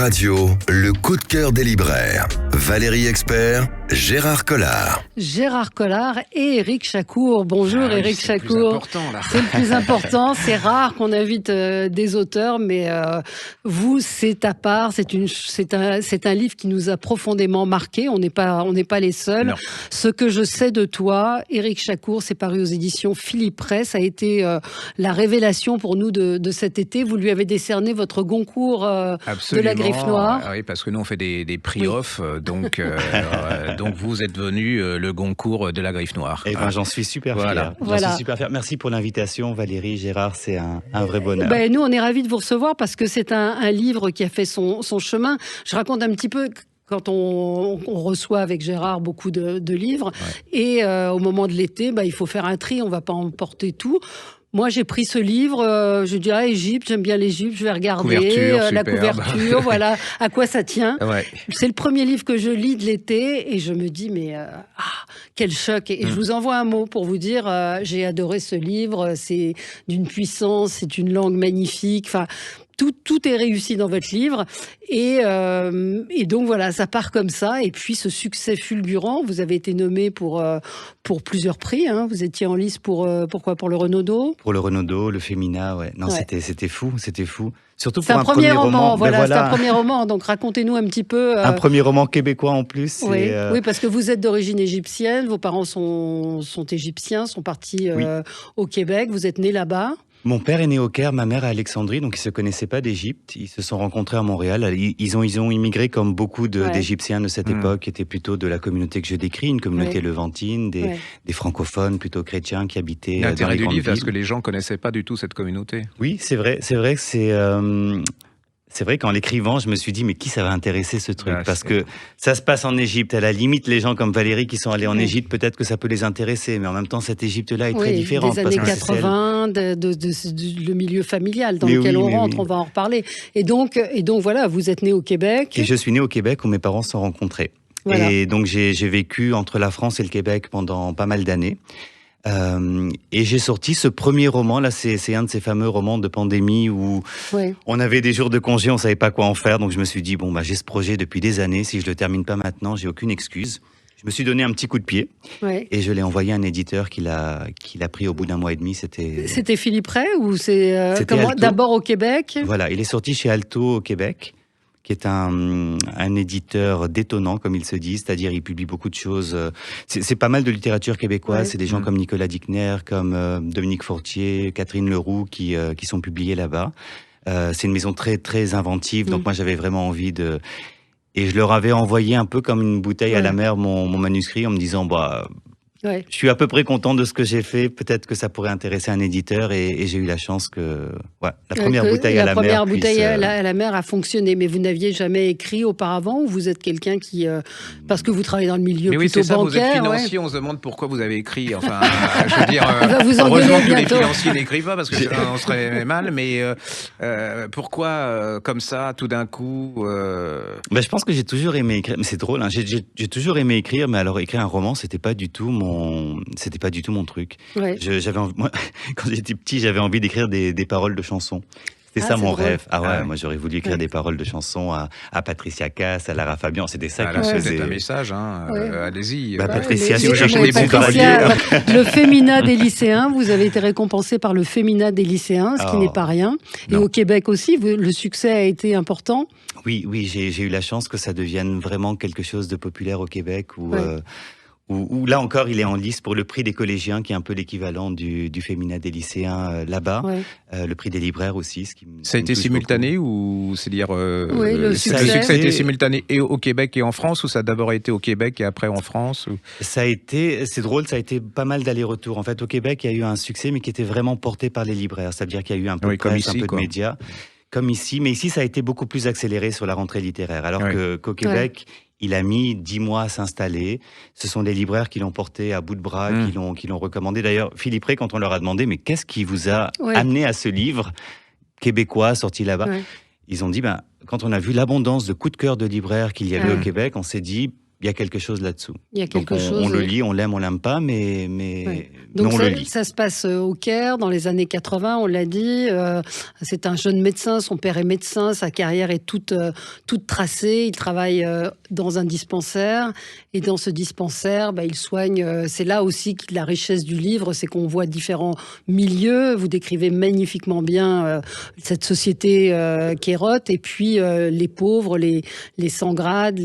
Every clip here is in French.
Radio, le coup de cœur des libraires. Valérie Expert, Gérard Collard. Gérard Collard et Éric Chacour. Bonjour Éric Chacour. C'est le plus important. C'est rare qu'on invite des auteurs, mais vous, c'est à part. C'est un livre qui nous a profondément marqué. On n'est pas les seuls. Non. Ce que je sais de toi, Éric Chacour, c'est paru aux éditions Philippe Ray. Ça a été la révélation pour nous de cet été. Vous lui avez décerné votre Goncourt de la Griffe Noire. Oui, parce que nous on fait des prix off, donc vous êtes venu le Goncourt de la Griffe Noire. Et ben j'en suis super fier. J'en suis super fier. Merci pour l'invitation, Valérie, Gérard, c'est un vrai bonheur. Nous on est ravis de vous recevoir parce que c'est un livre qui a fait son chemin. Je raconte un petit peu. Quand on reçoit avec Gérard beaucoup de livres, et au moment de l'été, il faut faire un tri, on ne va pas emporter tout. Moi, j'ai pris ce livre, je dis Égypte, j'aime bien l'Égypte, je vais regarder la couverture, voilà, à quoi ça tient. Ouais. C'est le premier livre que je lis de l'été et je me dis quel choc. Et je vous envoie un mot pour vous dire, j'ai adoré ce livre, c'est d'une puissance, c'est une langue magnifique, enfin... Tout est réussi dans votre livre et donc voilà, ça part comme ça. Et puis ce succès fulgurant, vous avez été nommé pour plusieurs prix. Hein. Vous étiez en lice pour le Renaudot. Pour le Renaudot, le Fémina, ouais. Non, c'était fou. Surtout c'est pour un premier roman. Voilà, c'est un premier roman. Donc racontez-nous un petit peu. Un premier roman québécois en plus. Oui, oui, parce que vous êtes d'origine égyptienne. Vos parents sont égyptiens, sont partis au Québec. Vous êtes né là-bas. Mon père est né au Caire, ma mère à Alexandrie, donc ils se connaissaient pas d'Égypte. Ils se sont rencontrés à Montréal. Ils ont immigré comme beaucoup d'Égyptiens de cette époque, qui étaient plutôt de la communauté que je décris, une communauté levantine, des francophones plutôt chrétiens qui habitaient dans les grandes villes. L'intérêt du livre, parce que les gens connaissaient pas du tout cette communauté. Oui, c'est vrai que c'est vrai qu'en l'écrivant, je me suis dit, mais qui ça va intéresser ce truc ? Parce que ça se passe en Égypte. À la limite, les gens comme Valérie qui sont allés en Égypte, peut-être que ça peut les intéresser. Mais en même temps, cette Égypte-là est très différente. Des années 80, le milieu familial dans lequel on rentre, on va en reparler. Et donc voilà, vous êtes né au Québec. Et je suis né au Québec où mes parents se sont rencontrés. Voilà. Et donc j'ai vécu entre la France et le Québec pendant pas mal d'années. Et j'ai sorti ce premier roman, là c'est un de ces fameux romans de pandémie où on avait des jours de congé, on savait pas quoi en faire, donc je me suis dit j'ai ce projet depuis des années, si je le termine pas maintenant, j'ai aucune excuse. Je me suis donné un petit coup de pied et je l'ai envoyé à un éditeur qui l'a pris au bout d'un mois et demi. C'était Philippe Ray ou c'est d'abord au Québec? Voilà, il est sorti chez Alto au Québec, qui est un éditeur détonnant, comme il se dit, c'est-à-dire il publie beaucoup de choses. C'est pas mal de littérature québécoise, c'est des gens comme Nicolas Dickner, comme Dominique Fortier, Catherine Leroux qui sont publiés là-bas. C'est une maison très très inventive, donc moi j'avais vraiment envie de... Et je leur avais envoyé un peu comme une bouteille à la mer mon manuscrit en me disant je suis à peu près content de ce que j'ai fait. Peut-être que ça pourrait intéresser un éditeur et j'ai eu la chance que la première bouteille à la mer. La première bouteille à la mer a fonctionné. Mais vous n'aviez jamais écrit auparavant ou vous êtes quelqu'un qui parce que vous travaillez dans le milieu plutôt bancaire. Vous êtes financier. On se demande pourquoi vous avez écrit. Enfin, je veux dire, heureusement que les financiers n'écrivent pas parce que on serait mal. Mais pourquoi comme ça tout d'un coup Je pense que j'ai toujours aimé écrire. Mais c'est drôle. Hein, j'ai toujours aimé écrire. Mais alors écrire un roman, c'était pas du tout mon truc. Ouais. Moi, quand j'étais petit, j'avais envie d'écrire des paroles de chansons. C'était ça mon rêve. Moi j'aurais voulu écrire des paroles de chansons à Patricia Cass, à Lara Fabian. C'était ça que je faisais. C'est un message, allez-y. Patricia, si vous cherchez des bons paroliers. Le Fémina des lycéens, vous avez été récompensé par le Fémina des lycéens, ce qui n'est pas rien. Et au Québec aussi, le succès a été important. Oui, j'ai eu la chance que ça devienne vraiment quelque chose de populaire au Québec où là encore, il est en lice pour le prix des collégiens, qui est un peu l'équivalent du Fémina des lycéens là-bas. Le prix des libraires aussi. Ça a été simultané ou c'est-à-dire le succès a été simultané et au Québec et en France, ou ça a d'abord été au Québec et après en France c'est drôle, ça a été pas mal d'allers-retours. En fait, au Québec, il y a eu un succès, mais qui était vraiment porté par les libraires. C'est-à-dire qu'il y a eu un peu de presse, un peu de médias. Comme ici, mais ici, ça a été beaucoup plus accéléré sur la rentrée littéraire. Alors qu'au Québec... Il a mis 10 mois à s'installer. Ce sont des libraires qui l'ont porté à bout de bras, qui l'ont recommandé. D'ailleurs, Philippe Ray, quand on leur a demandé, mais qu'est-ce qui vous a amené à ce livre québécois sorti là-bas ? Ils ont dit, quand on a vu l'abondance de coups de cœur de libraires qu'il y avait au Québec, on s'est dit, il y a quelque chose là-dessous. Il y a quelque chose. On le lit, on l'aime, on l'aime pas, mais donc on le lit. Ça se passe au Caire dans les années 80, on l'a dit. C'est un jeune médecin, son père est médecin, sa carrière est toute tracée. Il travaille dans un dispensaire et dans ce dispensaire, il soigne. C'est là aussi que la richesse du livre, c'est qu'on voit différents milieux. Vous décrivez magnifiquement bien cette société kérote et puis les pauvres, les sans-grades,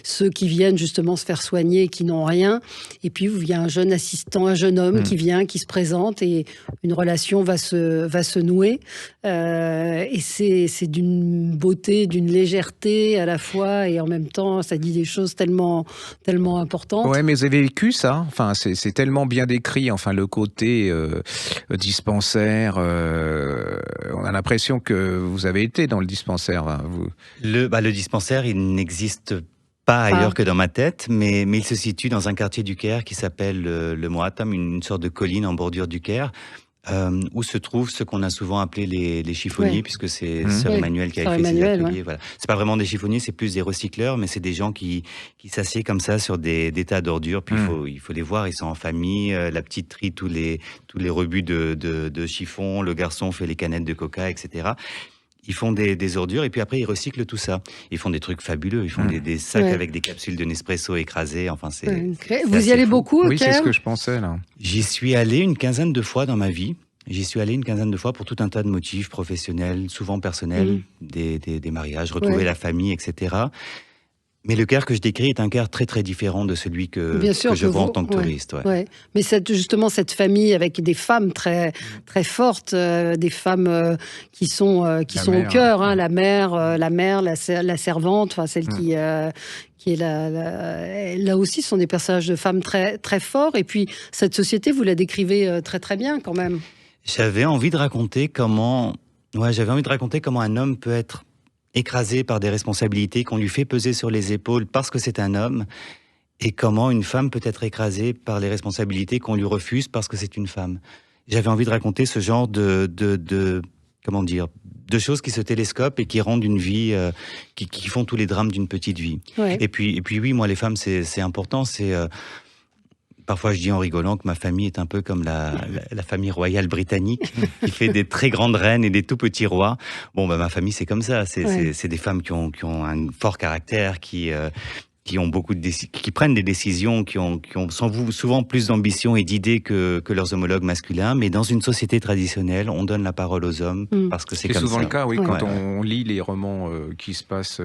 ceux qui viennent justement se faire soigner et qui n'ont rien. Et puis, il y a un jeune assistant, un jeune homme qui vient, qui se présente et une relation va se nouer. Et c'est d'une beauté, d'une légèreté à la fois et en même temps, ça dit des choses tellement importantes. Ouais, mais vous avez vécu ça. Enfin, c'est tellement bien décrit. Enfin, le côté dispensaire. On a l'impression que vous avez été dans le dispensaire. Hein, vous. Le dispensaire, il n'existe pas ailleurs que dans ma tête, mais il se situe dans un quartier du Caire qui s'appelle le Moatam, une sorte de colline en bordure du Caire, où se trouvent ce qu'on a souvent appelé les chiffonniers, puisque c'est Sœur Emmanuel qui a fait ces ateliers. Voilà. C'est pas vraiment des chiffonniers, c'est plus des recycleurs, mais c'est des gens qui s'assiedent comme ça sur des tas d'ordures, puis il faut les voir, ils sont en famille, la petite trie tous les rebuts de chiffon, le garçon fait les canettes de coca, etc. Ils font des ordures et puis après ils recyclent tout ça. Ils font des trucs fabuleux. Ils font des sacs avec des capsules de Nespresso écrasées. Enfin, Vous y allez beaucoup au Caire ? Oui, c'est ce que je pensais là. J'y suis allé une quinzaine de fois dans ma vie. J'y suis allé une quinzaine de fois pour tout un tas de motifs professionnels, souvent personnels, des mariages, retrouver la famille, etc. Mais le Caire que je décris est un Caire très très différent de celui que je vois en tant que touriste. Mais justement cette famille avec des femmes très très fortes, des femmes qui sont au cœur, hein, la mère, la servante, enfin celle qui est là aussi, ce sont des personnages de femmes très très forts. Et puis cette société, vous la décrivez très très bien quand même. J'avais envie de raconter comment un homme peut être écrasé par des responsabilités qu'on lui fait peser sur les épaules parce que c'est un homme, et comment une femme peut être écrasée par les responsabilités qu'on lui refuse parce que c'est une femme. J'avais envie de raconter ce genre de choses qui se télescopent et qui rendent une vie, qui font tous les drames d'une petite vie. Ouais. Et puis oui, moi les femmes c'est important, parfois, je dis en rigolant que ma famille est un peu comme la famille royale britannique, qui fait des très grandes reines et des tout petits rois. Bon, ma famille, c'est comme ça. C'est des femmes qui ont un fort caractère, qui ont qui prennent des décisions, qui ont souvent plus d'ambition et d'idées que leurs homologues masculins. Mais dans une société traditionnelle, on donne la parole aux hommes parce que c'est comme ça. C'est souvent le cas, oui. Quand on lit les romans qui se passent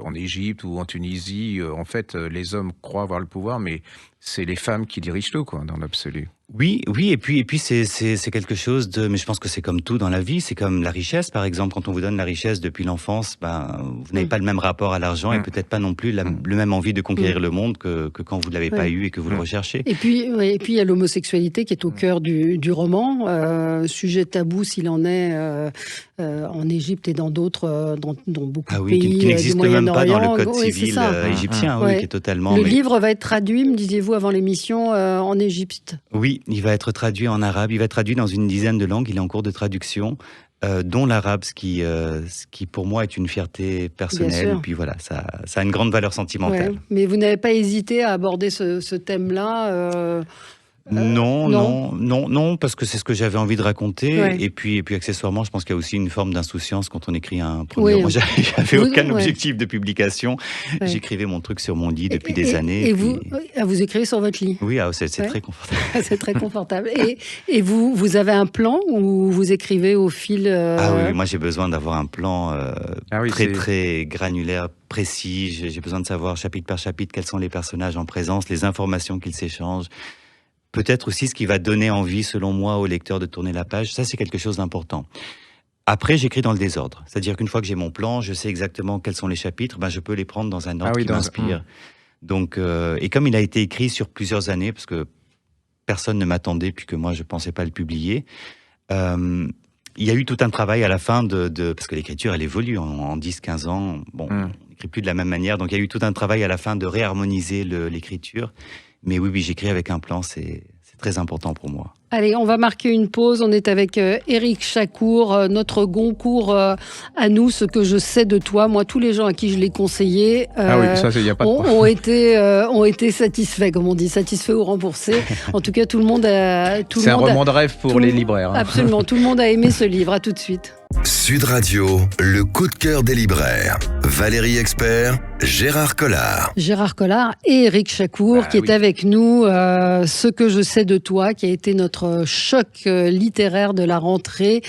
en Égypte ou en Tunisie, en fait, les hommes croient avoir le pouvoir, mais c'est les femmes qui dirigent tout, quoi, dans l'absolu. Oui, et puis c'est quelque chose mais je pense que c'est comme tout dans la vie, c'est comme la richesse, par exemple, quand on vous donne la richesse depuis l'enfance, vous n'avez pas le même rapport à l'argent et peut-être pas non plus le même envie de conquérir le monde que quand vous ne l'avez pas eu et que vous le recherchez. Et puis il y a l'homosexualité qui est au cœur du roman, sujet tabou s'il en est en Égypte et dans d'autres, dans beaucoup de pays qui n'existe même pas dans le code civil égyptien, qui est totalement... Le livre va être traduit, me disiez-vous avant l'émission, en Égypte. Oui, il va être traduit en arabe, il va être traduit dans une dizaine de langues, il est en cours de traduction, dont l'arabe, ce qui pour moi est une fierté personnelle. Et puis voilà, ça a une grande valeur sentimentale. Ouais, mais vous n'avez pas hésité à aborder ce thème-là Non, parce que c'est ce que j'avais envie de raconter. Ouais. Et puis accessoirement, je pense qu'il y a aussi une forme d'insouciance quand on écrit un premier roman. J'avais aucun objectif de publication. Ouais. J'écrivais mon truc sur mon lit depuis des années. Et vous écrivez sur votre lit? Oui, c'est très confortable. C'est très confortable. Et vous avez un plan ou vous écrivez au fil Ah oui, moi j'ai besoin d'avoir un plan très granulaire, précis. J'ai besoin de savoir chapitre par chapitre quels sont les personnages en présence, les informations qu'ils s'échangent. Peut-être aussi ce qui va donner envie, selon moi, au lecteur de tourner la page. Ça, c'est quelque chose d'important. Après, j'écris dans le désordre. C'est-à-dire qu'une fois que j'ai mon plan, je sais exactement quels sont les chapitres, je peux les prendre dans un ordre qui m'inspire. Donc, et comme il a été écrit sur plusieurs années, parce que personne ne m'attendait, puis que moi, je pensais pas le publier, il y a eu tout un travail à la fin parce que l'écriture, elle évolue en 10-15 ans. Bon, on n'écrit plus de la même manière. Donc, il y a eu tout un travail à la fin de réharmoniser l'écriture. Mais oui, j'écris avec un plan, c'est très important pour moi. Allez, on va marquer une pause. On est avec Éric Chacour, notre Goncourt à nous, ce que je sais de toi. Moi, tous les gens à qui je l'ai conseillé y a pas de ont été satisfaits, comme on dit, satisfaits ou remboursés. En tout cas, tout le monde a... C'est un roman de rêve pour les libraires. Absolument, tout le monde a aimé ce livre. À tout de suite. Sud Radio, le coup de cœur des libraires. Valérie Expert, Gérard Collard. Gérard Collard et Éric Chacour qui est avec nous. Ce que je sais de toi, qui a été notre choc littéraire de la rentrée.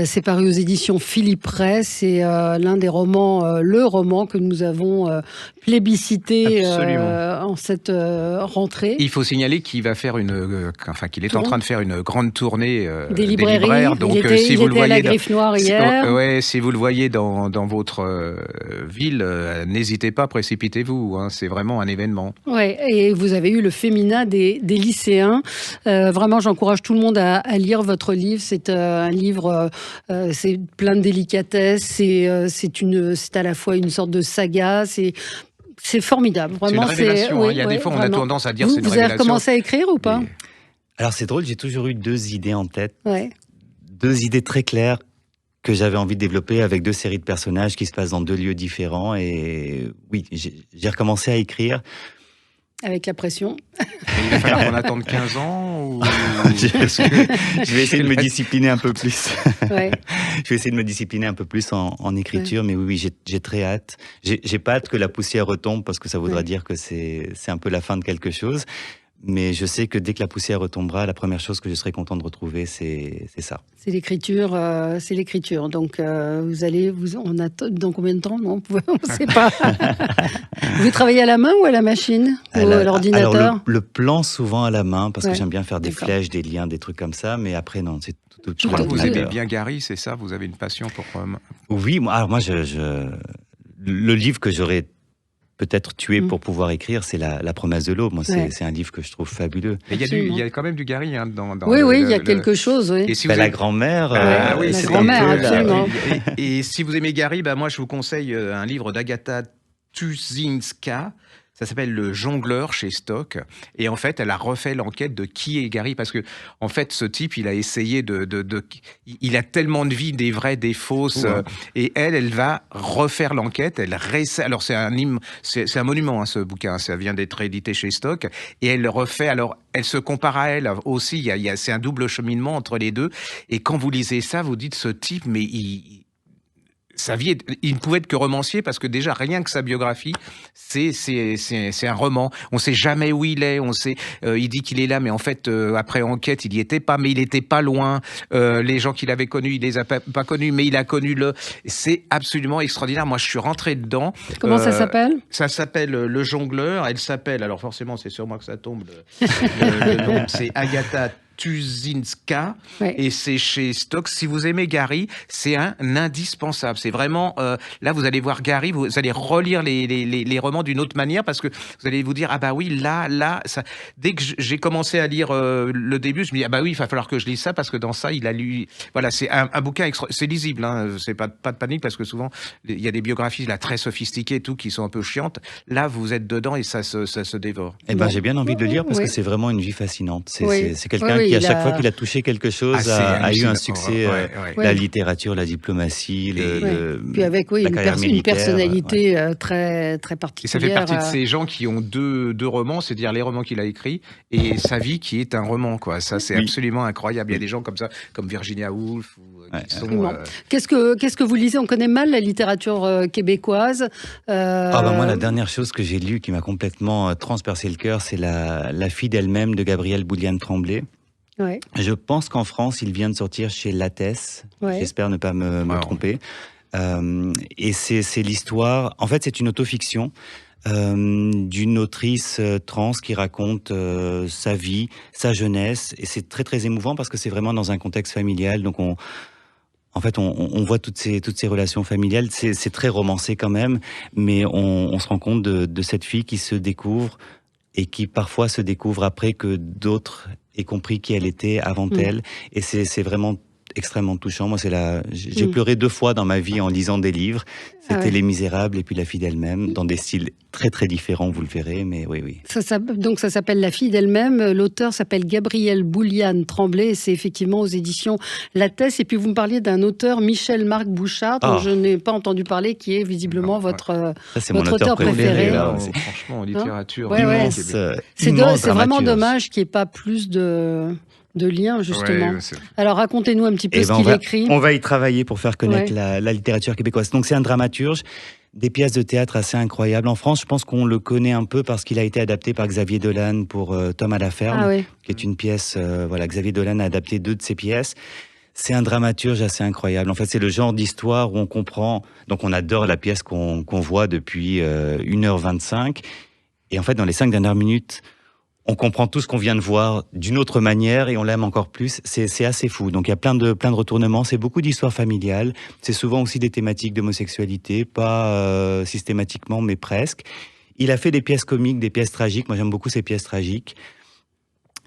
C'est paru aux éditions Philippe Ray. C'est l'un des romans, le roman que nous avons plébiscité en cette rentrée. Il faut signaler qu'il va faire qu'il est en train de faire une grande tournée des libraires. Donc, si vous le voyez à la Griffe Noire hier. Si vous le voyez dans votre ville, n'hésitez pas, précipitez-vous. C'est vraiment un événement. Ouais, et vous avez eu le féminin des lycéens. Vraiment, j'encourage tout le monde à lire votre livre. C'est un livre, c'est plein de délicatesse. C'est à la fois une sorte de saga. C'est formidable. Vraiment, c'est une révélation. Il y a des fois, on a tendance à dire c'est une révélation. Vous avez recommencé à écrire ou pas ? Alors, c'est drôle, j'ai toujours eu 2 idées en tête. Ouais. 2 idées très claires que j'avais envie de développer avec 2 séries de personnages qui se passent dans 2 lieux différents. Et oui, j'ai recommencé à écrire. Avec la pression. Il va falloir qu'on attende 15 ans ou... Je vais essayer de me discipliner un peu plus. Ouais. Je vais essayer de me discipliner un peu plus en écriture, mais oui, j'ai très hâte. J'ai pas hâte que la poussière retombe parce que ça voudra dire que c'est un peu la fin de quelque chose. Mais je sais que dès que la poussière retombera, la première chose que je serai content de retrouver, c'est ça. C'est l'écriture. Donc, on attend dans combien de temps ? Non, on ne sait pas. Vous travaillez à la main ou à la machine ou à l'ordinateur ? Alors, le plan, souvent à la main, parce que j'aime bien faire des flèches, des liens, des trucs comme ça. Mais après, non, c'est tout. Je crois que vous aimez bien Gary, c'est ça ? Vous avez une passion pour... Oui, moi, le livre que j'aurais peut-être tué pour pouvoir écrire, c'est la promesse de l'aube. Moi, c'est un livre que je trouve fabuleux. Il y a quand même du Gary dans oui, il y a quelque chose. Oui. Et si la grand-mère. Oui, la grand-mère, absolument. Et si vous aimez Gary, moi, je vous conseille un livre d'Agatha Tuszynska. Ça s'appelle Le Jongleur chez Stock. Et en fait, elle a refait l'enquête de qui est Gary. Parce que, en fait, ce type, il a essayé il a tellement de vies, des vraies, des fausses. Et elle va refaire l'enquête. Alors, c'est un monument, ce bouquin. Ça vient d'être édité chez Stock. Et elle refait. Alors, elle se compare à elle aussi. C'est un double cheminement entre les deux. Et quand vous lisez ça, vous dites, ce type, mais sa vie, il ne pouvait être que romancier parce que déjà rien que sa biographie, c'est un roman. On sait jamais où il est. Il dit qu'il est là, mais en fait après enquête, il y était pas, mais il était pas loin. Les gens qu'il avait connus, il les a pas connus, mais il a connu C'est absolument extraordinaire. Moi, je suis rentré dedans. Comment ça s'appelle ? Ça s'appelle Le Jongleur. Elle s'appelle, alors forcément, c'est sur moi que ça tombe. Le nom, c'est Agatha Tuszynska, et c'est chez Stock. Si vous aimez Gary, c'est un indispensable. C'est vraiment là, vous allez voir Gary, vous allez relire les romans d'une autre manière parce que vous allez vous dire là, ça. Dès que j'ai commencé à lire le début, je me dis oui, il va falloir que je lise ça parce que dans ça, il a lu. Voilà, c'est un bouquin c'est lisible. C'est pas de panique parce que souvent il y a des biographies là très sophistiquées et tout qui sont un peu chiantes. Là, vous êtes dedans et ça se dévore. J'ai bien envie de le lire parce que c'est vraiment une vie fascinante. C'est quelqu'un qui, à chaque fois qu'il a touché quelque chose, a eu un succès. La littérature, la diplomatie, puis avec une personnalité très, très particulière. Et ça fait partie de ces gens qui ont deux romans, c'est-à-dire les romans qu'il a écrits et sa vie qui est un roman. Ça, c'est absolument incroyable. Il y a des gens comme ça, comme Virginia Woolf. Qui sont, Qu'est-ce que vous lisez ? On connaît mal la littérature québécoise. Moi, la dernière chose que j'ai lue qui m'a complètement transpercé le cœur, c'est La fille d'elle-même de Gabrielle Bouliane-Tremblay. Ouais. Je pense qu'en France, il vient de sortir chez Lattès. J'espère ne pas me tromper. Et c'est l'histoire... En fait, c'est une autofiction d'une autrice trans qui raconte sa vie, sa jeunesse. Et c'est très, très émouvant parce que c'est vraiment dans un contexte familial. Donc, on voit toutes ces relations familiales. C'est très romancé quand même. Mais on se rend compte de cette fille qui se découvre et qui parfois se découvre après que d'autres aient compris qui elle était avant elle. Et c'est vraiment extrêmement touchant. Moi, j'ai pleuré 2 fois dans ma vie en lisant des livres. C'était Les Misérables et puis La fille d'elle-même, dans des styles très très différents, vous le verrez, mais oui. Donc ça s'appelle La fille d'elle-même. L'auteur s'appelle Gabriel Bouliane-Tremblay et c'est effectivement aux éditions Lattès. Et puis vous me parliez d'un auteur, Michel-Marc Bouchard, dont je n'ai pas entendu parler, qui est visiblement votre auteur préféré. Franchement, en littérature. C'est vraiment dommage qu'il n'y ait pas plus de liens, justement. Alors, racontez-nous un petit peu ce qu'il écrit. On va y travailler pour faire connaître la littérature québécoise. Donc, c'est un dramaturge, des pièces de théâtre assez incroyables. En France, je pense qu'on le connaît un peu parce qu'il a été adapté par Xavier Dolan pour Tom à la ferme, qui est une pièce... Xavier Dolan a adapté 2 de ses pièces. C'est un dramaturge assez incroyable. En fait, c'est le genre d'histoire où on comprend... Donc, on adore la pièce qu'on voit depuis 1h25. Et en fait, dans les 5 dernières minutes... on comprend tout ce qu'on vient de voir d'une autre manière et on l'aime encore plus. C'est assez fou. Donc il y a plein de retournements. C'est beaucoup d'histoires familiales. C'est souvent aussi des thématiques d'homosexualité, pas systématiquement, mais presque. Il a fait des pièces comiques, des pièces tragiques. Moi, j'aime beaucoup ces pièces tragiques.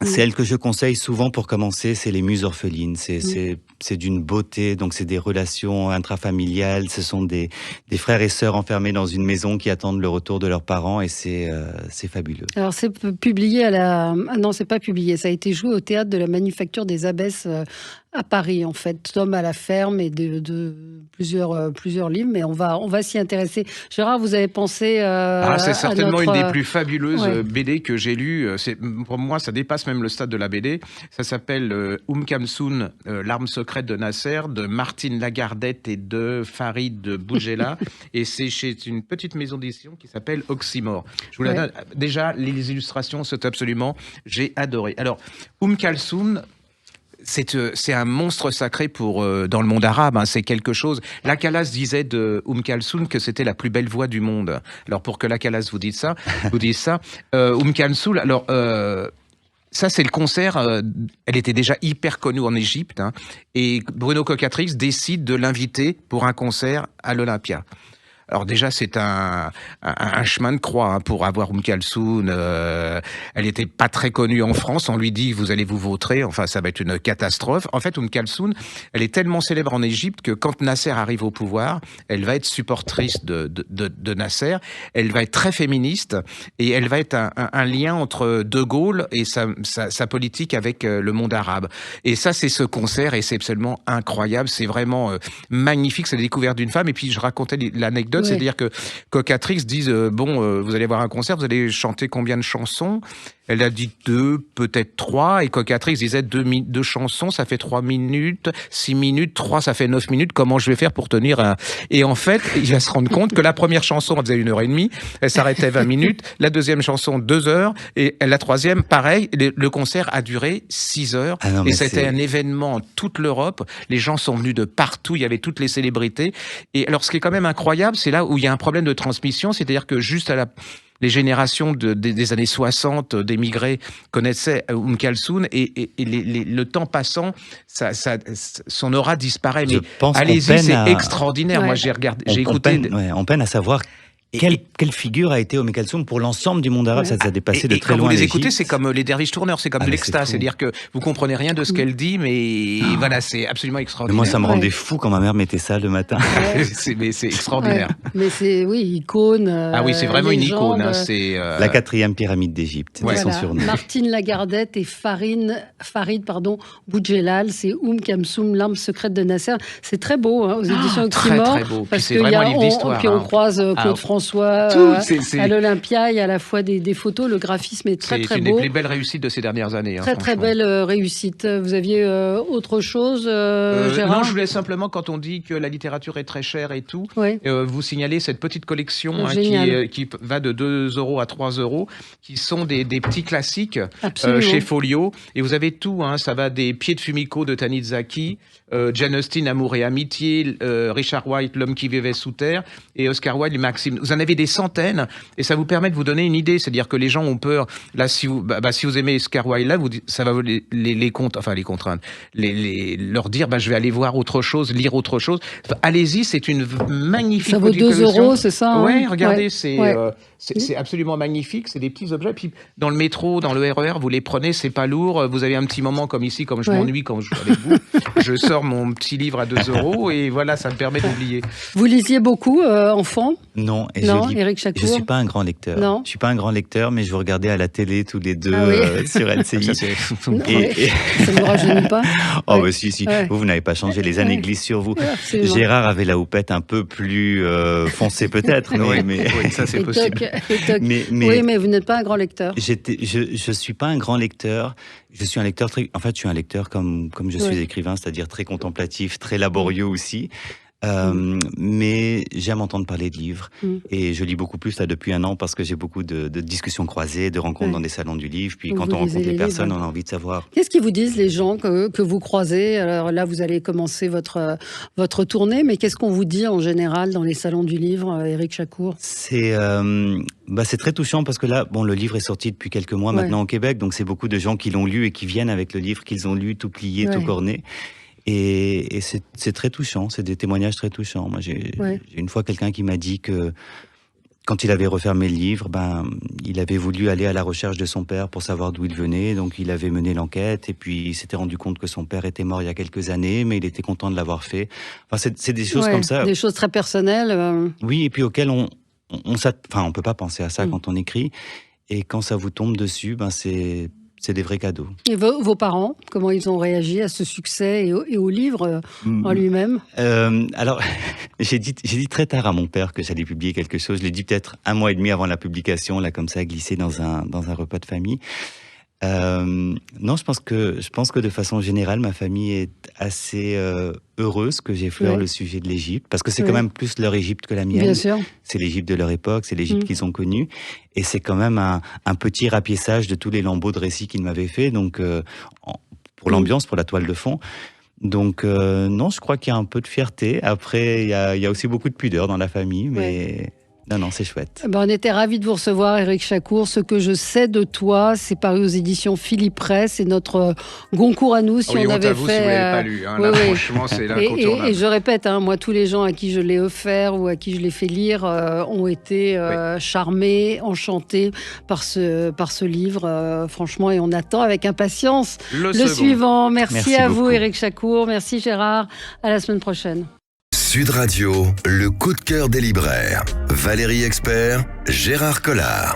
Celle que je conseille souvent pour commencer, c'est Les Muses orphelines. C'est d'une beauté, donc c'est des relations intrafamiliales. Ce sont des frères et sœurs enfermés dans une maison qui attendent le retour de leurs parents et c'est fabuleux. Alors c'est publié non, c'est pas publié. Ça a été joué au théâtre de la Manufacture des Abbesses à Paris, en fait. Tom à la ferme et de plusieurs livres, mais on va s'y intéresser. Gérard, vous avez pensé c'est certainement une des plus fabuleuses BD que j'ai lues. Pour moi, ça dépasse même le stade de la BD. Ça s'appelle Kalsoun, l'arme secrète de Nasser, de Martine Lagardette et de Farid Boudjela. Et c'est chez une petite maison d'édition qui s'appelle Oxymore. Je vous la donne. Déjà, les illustrations, c'est absolument... J'ai adoré. Alors, Kalsoun... C'est un monstre sacré dans le monde arabe. C'est quelque chose. Lakalas disait de Kalsoun que c'était la plus belle voix du monde. Alors pour que Lakalas vous dise ça, Kalsoun. Alors ça c'est le concert. Elle était déjà hyper connue en Égypte, et Bruno Cocatrix décide de l'inviter pour un concert à l'Olympia. Alors déjà, c'est un chemin de croix pour avoir Kalsoun. Elle était pas très connue en France. On lui dit, vous allez vous vautrer. Enfin, ça va être une catastrophe. En fait, Kalsoun, elle est tellement célèbre en Égypte que quand Nasser arrive au pouvoir, elle va être supportrice de Nasser. Elle va être très féministe et elle va être un lien entre De Gaulle et sa politique avec le monde arabe. Et ça, c'est ce concert et c'est absolument incroyable. C'est vraiment magnifique. C'est la découverte d'une femme. Et puis, je racontais l'anecdote. C'est-à-dire que Cocatrix disent vous allez voir un concert, vous allez chanter combien de chansons? Elle a dit 2, peut-être 3, et Cocatrix disait 2 chansons, ça fait 3 minutes, 6 minutes, 3, ça fait 9 minutes, comment je vais faire pour tenir un... Et en fait, il va se rendre compte que la première chanson, elle faisait 1h30, elle s'arrêtait 20 minutes, la deuxième chanson, 2 heures, et la troisième, pareil, le concert a duré 6 heures, et c'était un événement en toute l'Europe, les gens sont venus de partout, il y avait toutes les célébrités, et alors ce qui est quand même incroyable, c'est là où il y a un problème de transmission, c'est-à-dire que juste les générations des années 60 d'émigrés connaissaient Kalsoun et le temps passant, son aura disparaît. Mais allez-y, c'est extraordinaire. Moi, j'ai écouté. On peine à savoir quelle figure a été Kalsoun pour l'ensemble du monde arabe. Ça a dépassé de très loin. Quand vous les écoutez, c'est comme les derviches tourneurs, c'est comme de l'extase. C'est-à-dire que vous comprenez rien de ce qu'elle dit, mais voilà, c'est absolument extraordinaire. Moi, ça me rendait fou quand ma mère mettait ça le matin. Mais c'est extraordinaire. Mais c'est, icône. C'est vraiment une icône. C'est la 4e pyramide d'Égypte. Son surnom. Martine Lagardette et Farid Boudjelal, c'est Kalsoun, l'arme secrète de Nasser. C'est très beau, aux éditions Oxymore. Très beau. Puis c'est vraiment un livre d'histoire. Puis on croise Claude François à l'Olympia, il y a à la fois des photos, le graphisme est très très beau. C'est une des plus belles réussites de ces dernières années. Très belle réussite. Vous aviez autre chose, Gérard? Non, je voulais simplement, quand on dit que la littérature est très chère et tout, vous signaler cette petite collection qui va de 2 € à 3 €, qui sont des petits classiques chez Folio. Et vous avez tout, ça va des Pieds de Fumiko de Tanizaki, Jane Austen, Amour et amitié, Richard White, L'homme qui vivait sous terre, et Oscar Wilde, Maxime. vous en avez des centaines, et ça vous permet de vous donner une idée. C'est-à-dire que les gens ont peur. Là, si vous aimez Oscar Wilde, ça va les contraindre, leur dire, je vais aller voir autre chose, lire autre chose. Allez-y, c'est une magnifique. Ça vaut 2 €, c'est ça, hein? Ouais, regardez, Ouais. c'est absolument magnifique. C'est des petits objets. Puis dans le métro, dans le RER, vous les prenez, c'est pas lourd. Vous avez un petit moment comme ici, comme je m'ennuie quand je suis avec vous. Je sors mon petit livre à 2 € et voilà, ça me permet d'oublier. Vous lisiez beaucoup, enfant? Non, Éric Chacour. Je suis pas un grand lecteur. Non. Je suis pas un grand lecteur, mais je vous regardais à la télé tous les deux sur LCI. Ça, Ça ne vous rajeunit pas? Oh, Ouais. si. Ouais. Vous n'avez pas changé. Les années glissent sur vous. Absolument. Gérard avait la houppette un peu plus foncée peut-être, mais Oui, ça c'est Et possible. toc, et toc. mais Oui, mais vous n'êtes pas un grand lecteur. je suis pas un grand lecteur. Je suis un lecteur je suis un lecteur comme je suis écrivain, c'est-à-dire très contemplatif, très laborieux aussi. Mais j'aime entendre parler de livres et je lis beaucoup plus là depuis 1 an parce que j'ai beaucoup de discussions croisées, de rencontres dans des salons du livre. Puis Donc quand vous on rencontre lisez les les personnes, livres. on a envie de savoir. Qu'est-ce qu'ils vous disent, les gens que vous croisez? Alors là, vous allez commencer votre tournée, mais qu'est-ce qu'on vous dit en général dans les salons du livre, Éric Chacour? C'est très touchant parce que là, le livre est sorti depuis quelques mois maintenant au Québec, donc c'est beaucoup de gens qui l'ont lu et qui viennent avec le livre qu'ils ont lu, tout plié, tout corné. Et c'est très touchant, c'est des témoignages très touchants. Moi, j'ai une fois quelqu'un qui m'a dit que quand il avait refermé le livre, il avait voulu aller à la recherche de son père pour savoir d'où il venait, donc il avait mené l'enquête et puis il s'était rendu compte que son père était mort il y a quelques années, mais il était content de l'avoir fait. Enfin, c'est des choses comme ça. Des choses très personnelles. Oui, et puis auxquelles on peut pas penser à ça quand on écrit, et quand ça vous tombe dessus, c'est des vrais cadeaux. Et vos parents, comment ils ont réagi à ce succès et au livre en lui-même? Alors, j'ai dit très tard à mon père que j'allais publier quelque chose. Je l'ai dit peut-être 1 mois et demi avant la publication, là, comme ça, glissé dans un repas de famille. Non, je pense que de façon générale, ma famille est assez heureuse que j'effleure le sujet de l'Égypte, parce que c'est quand même plus leur Égypte que la mienne. Bien sûr. C'est l'Égypte de leur époque, c'est l'Égypte qu'ils ont connue, et c'est quand même un petit rapiessage de tous les lambeaux de récits qu'ils m'avaient fait, donc pour l'ambiance, pour la toile de fond. Donc non, je crois qu'il y a un peu de fierté. Après, il y a aussi beaucoup de pudeur dans la famille, mais non, c'est chouette. On était ravis de vous recevoir, Éric Chacour. Ce que je sais de toi, c'est paru aux éditions Philippe Ray. C'est notre Goncourt à nous. Si on avait fait. Si vous l'avez pas lu. Là, franchement, c'est l'incontournable. Et je répète, moi, tous les gens à qui je l'ai offert ou à qui je l'ai fait lire ont été charmés, enchantés par ce livre. Franchement, et on attend avec impatience le suivant. Merci à vous, Éric Chacour. Merci, Gérard. À la semaine prochaine. Sud Radio, le coup de cœur des libraires. Valérie Expert, Gérard Collard.